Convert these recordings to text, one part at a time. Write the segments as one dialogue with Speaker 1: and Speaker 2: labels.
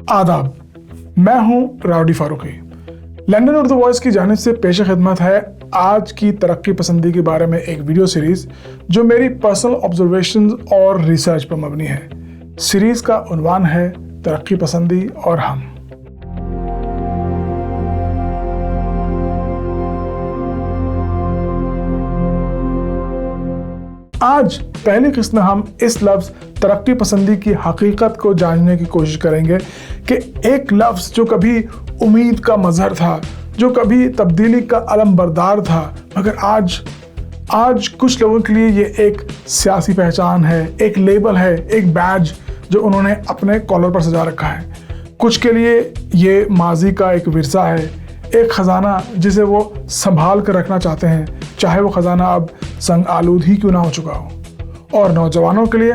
Speaker 1: आदाब, मैं हूं राउडी फारूकी। लंदन उर्दू वॉइस की जानिब से पेश खिदमत है आज की तरक्की पसंदी के बारे में एक वीडियो सीरीज जो मेरी पर्सनल ऑब्जर्वेशंस और रिसर्च पर मबनी है। सीरीज का उन्वान है तरक्की पसंदी और हम। आज पहली किस्त में हम इस लफ्ज़ तरक्की पसंदी की हकीकत को जानने की कोशिश करेंगे कि एक लफ्ज़ जो कभी उम्मीद का मज़हर था, जो कभी तब्दीली का अलम बरदार था, मगर आज कुछ लोगों के लिए ये एक सियासी पहचान है, एक लेबल है, एक बैज जो उन्होंने अपने कॉलर पर सजा रखा है। कुछ के लिए ये माजी का एक विरसा है, एक ख़जाना जिसे वो संभाल कर रखना चाहते हैं, चाहे वो ख़जाना अब संग आलूद ही क्यों ना हो चुका हो। और नौजवानों के लिए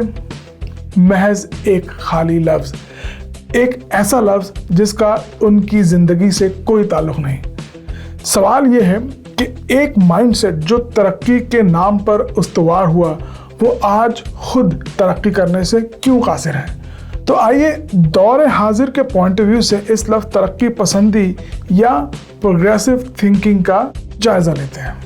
Speaker 1: महज एक खाली लफ्ज़, एक ऐसा लफ्ज़ जिसका उनकी ज़िंदगी से कोई ताल्लुक़ नहीं। सवाल ये है कि एक माइंडसेट जो तरक्की के नाम पर उस्तवार हुआ, वो आज खुद तरक्की करने से क्यों कासिर है। तो आइए दौर हाजिर के पॉइंट ऑफ व्यू से इस लफ्ज़ तरक्की पसंदी या प्रोग्रेसिव थिंकिंग का जायज़ा लेते हैं।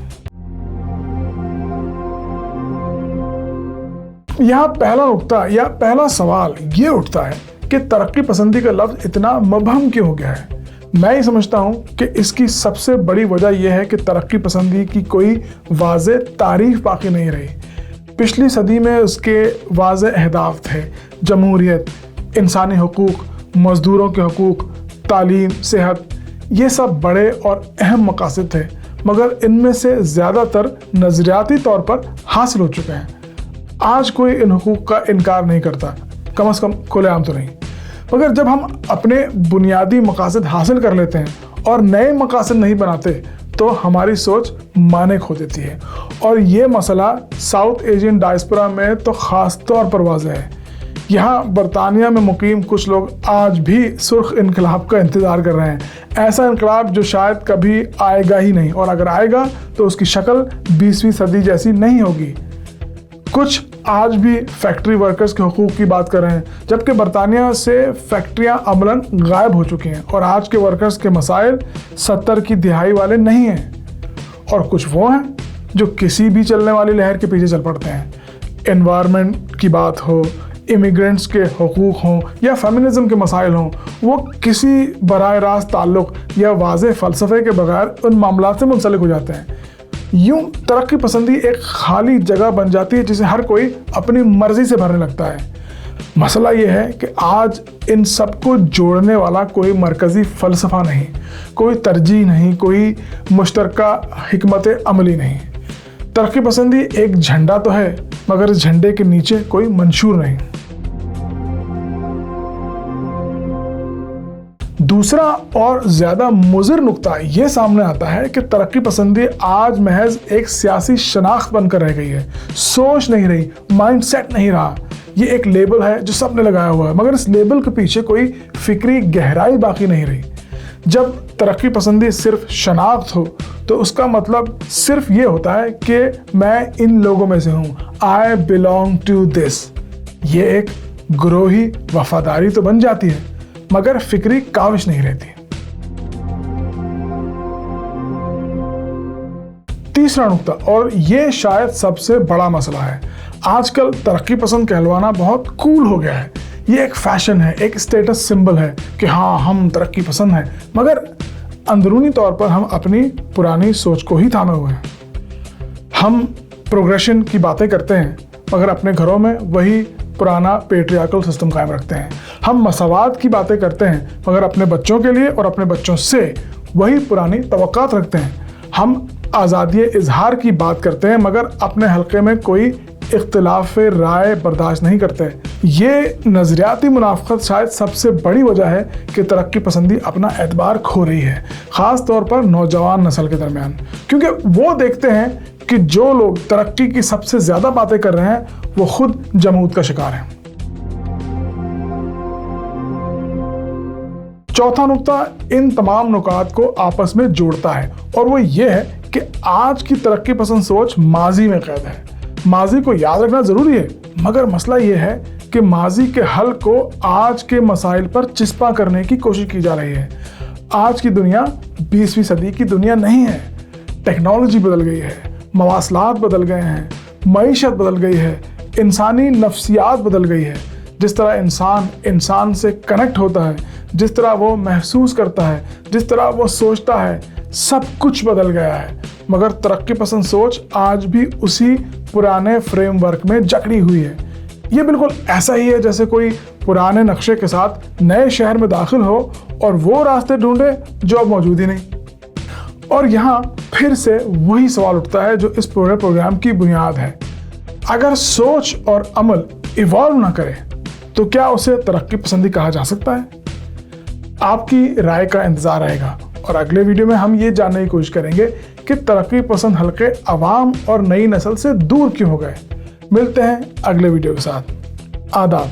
Speaker 1: यहाँ पहला नुक्ता या पहला सवाल ये उठता है कि तरक्की पसंदी का लफ्ज़ इतना मबहम क्यों हो गया है। मैं ये समझता हूँ कि इसकी सबसे बड़ी वजह यह है कि तरक्की पसंदी की कोई वाज़े तारीफ बाकी नहीं रही। पिछली सदी में उसके वाज़े अहदाफ थे, जमहूरियत, इंसानी हुकूक, मज़दूरों के हुकूक, तालीम, सेहत, ये सब बड़े और अहम मकासद थे, मगर इनमें से ज़्यादातर नज़रियाती तौर पर हासिल हो चुके हैं। आज कोई इन हुकूक का इनकार नहीं करता, कम से कम खुलेआम तो नहीं। मगर जब हम अपने बुनियादी मकासद हासिल कर लेते हैं और नए मकासद नहीं बनाते तो हमारी सोच माने खो देती है। और ये मसला साउथ एशियन डायस्पोरा में तो ख़ास तौर पर वाज़ेह है। यहाँ बरतानिया में मुकीम कुछ लोग आज भी सुर्ख इनकलाब का इंतज़ार कर रहे हैं, ऐसा इनकलाब जो शायद कभी आएगा ही नहीं, और अगर आएगा तो उसकी शक्ल 20वीं सदी जैसी नहीं होगी। कुछ आज भी फैक्ट्री वर्कर्स के हुकूक की बात कर रहे हैं, जबकि बरतानिया से फैक्ट्रियां अमलन गायब हो चुकी हैं और आज के वर्कर्स के मसाइल 70 की दिहाई वाले नहीं हैं। और कुछ वो हैं जो किसी भी चलने वाली लहर के पीछे चल पड़ते हैं। एनवायरनमेंट की बात हो, इमिग्रेंट्स के हुकूक हों या फेमिनिज्म के मसाइल हों, वो किसी बराह रास्त ताल्लुक़ या वाज़ेह फ़लसफ़े के बगैर उन मामलात से मुंसलिक हो जाते हैं। यूं तरक्की पसंदी एक खाली जगह बन जाती है जिसे हर कोई अपनी मर्जी से भरने लगता है। मसला यह है कि आज इन सबको जोड़ने वाला कोई मरकज़ी फ़लसफ़ा नहीं, कोई तरजीह नहीं, कोई मुश्तरका हिकमत अमली नहीं। तरक्की पसंदी एक झंडा तो है, मगर इस झंडे के नीचे कोई मंशूर नहीं। दूसरा और ज़्यादा मुज़िर नुक्ता ये सामने आता है कि तरक्की पसंदी आज महज एक सियासी शनाख्त बनकर रह गई है, सोच नहीं रही, माइंडसेट नहीं रहा। ये एक लेबल है जो सबने लगाया हुआ है, मगर इस लेबल के पीछे कोई फिक्री गहराई बाकी नहीं रही। जब तरक्की पसंदी सिर्फ शनाख्त हो तो उसका मतलब सिर्फ ये होता है कि मैं इन लोगों में से हूँ, आई बिलोंग टू दिस। ये एक ग्रोही वफादारी तो बन जाती है, मगर फिक्री काविश नहीं रहती। तीसरा नुक्ता, और ये शायद सबसे बड़ा मसला है, आजकल तरक्की पसंद कहलवाना बहुत कूल हो गया है। ये एक फैशन है, एक स्टेटस सिंबल है कि हाँ हम तरक्की पसंद हैं, मगर अंदरूनी तौर पर हम अपनी पुरानी सोच को ही थामे हुए हैं। हम प्रोग्रेशन की बातें करते हैं, मगर अपने घरों में वही पुराना पेट्रियार्कल सिस्टम कायम रखते हैं। हम मसावात की बातें करते हैं, मगर अपने बच्चों के लिए और अपने बच्चों से वही पुरानी तवक्कात रखते हैं। हम आज़ादी इजहार की बात करते हैं, मगर अपने हल्के में कोई इख्तिलाफ राय बर्दाश्त नहीं करते। ये नज़रियाती मुनाफ़क़त शायद सबसे बड़ी वजह है कि तरक्की पसंदी अपना एतबार खो रही है, ख़ास तौर पर नौजवान नस्ल के दरमियान, क्योंकि वो देखते हैं कि जो लोग तरक्की की सबसे ज़्यादा बातें कर रहे हैं वो खुद जमूद का शिकार हैं। चौथा नुक्ता इन तमाम नुकात को आपस में जोड़ता है, और वो ये है कि आज की तरक्की पसंद सोच माजी में कैद है। माजी को याद रखना ज़रूरी है, मगर मसला ये है कि माजी के हल को आज के मसाइल पर चिस्पा करने की कोशिश की जा रही है। आज की दुनिया 20वीं सदी की दुनिया नहीं है। टेक्नोलॉजी बदल गई है, मवासलात बदल गए हैं, मईशत बदल गई है, इंसानी नफ्सियात बदल गई है। जिस तरह इंसान से कनेक्ट होता है, जिस तरह वो महसूस करता है, जिस तरह वो सोचता है, सब कुछ बदल गया है। मगर तरक्की पसंद सोच आज भी उसी पुराने फ्रेमवर्क में जकड़ी हुई है। ये बिल्कुल ऐसा ही है जैसे कोई पुराने नक्शे के साथ नए शहर में दाखिल हो और वो रास्ते ढूंढे जो अब मौजूद ही नहीं। और यहाँ फिर से वही सवाल उठता है जो इस पूरे प्रोग्राम की बुनियाद है। अगर सोच और अमल इवॉल्व ना करे तो क्या उसे तरक्की पसंदी कहा जा सकता है? आपकी राय का इंतजार रहेगा और अगले वीडियो में हम ये जानने की कोशिश करेंगे कि तरक्की पसंद हल्के अवाम और नई नस्ल से दूर क्यों हो गए। मिलते हैं अगले वीडियो के साथ। आदाब।